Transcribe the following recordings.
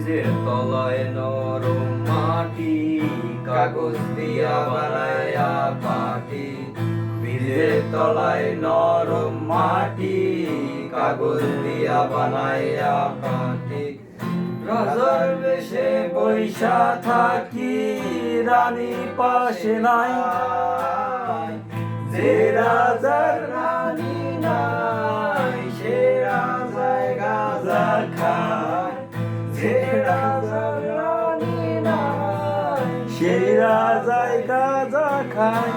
ব্রিজের তলায় নরম মাটি, কাগজ দিয়া বানায়া পাটি। ব্রিজের তলায় নরম মাটি, কাগজ দিয়া বানায়া পাটি। রাজার বেশে বৈশা থাকি, রানী পাশে নাই। যে রাজার রানী নাই, সে রাজায় গাঁজা খায়। যে রাজার রানী নাই, সে রাজায় গাঁজা খায়।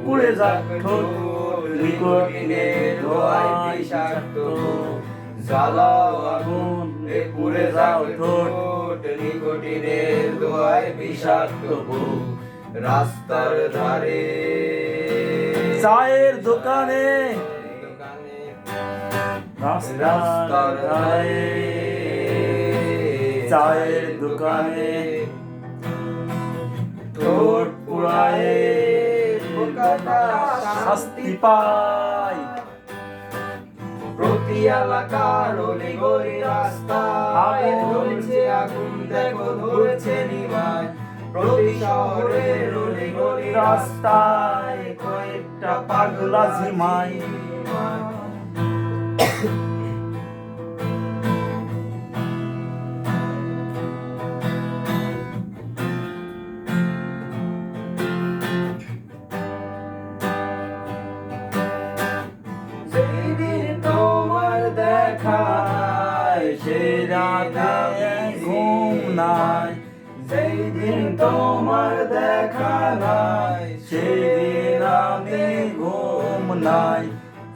পুড়ে যাক ঠোঁট, নিকোটিনে ধোঁয়ায় বিষাক্ত। জ্বালাও আগুন, পুড়ে যাক ঠোঁট, নিকোটিনে ধোঁয়ায় বিষাক্ত। রাস্তার ধারে চায়ের দোকানে, রাস্তার ধারে চায়ের দোকানে ঠোঁট পুড়ায় শাস্তি পায়। প্রতি এলাকার অলিগলি রাস্তায় জ্বলছে আগুন, দেখো ধরেছে নিভায়। প্রতি শহরের অলিগলি রাস্তায় কয়েকটা পাগলা ঝিমায়। সেই রাতে ঘুম নাই, যেই দিন তোমার দেখা নাই, সেই দিন আমি ঘুম নাই।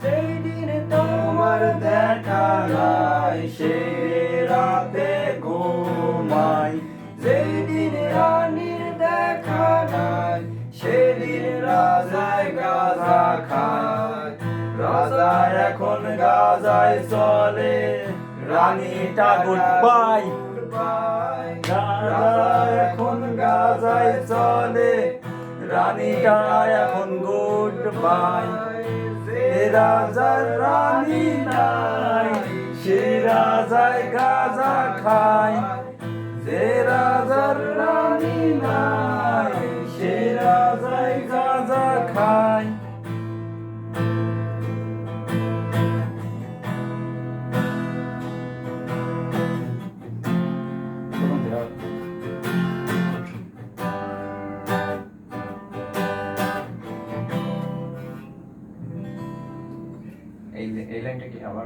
যেই দিন তোমার দেখা নাই, সেই রাতে ঘুমাই। যেই দিন রানীর দেখা নাই, সেদিন রাজায় গাঁজা খায়। রাজা এখন গাঁজায় চলে, রানীটা গুডবাই। রাজা এখন গাঁজায় চলে, রানীটা এখন গুডবাই। যে রাজার রানী নাই, সে রাজায় গাঁজা খায়। যে রাজার রানী নাই, সে রাজায় গাঁজা খায়। এই লাইনটা কি আবার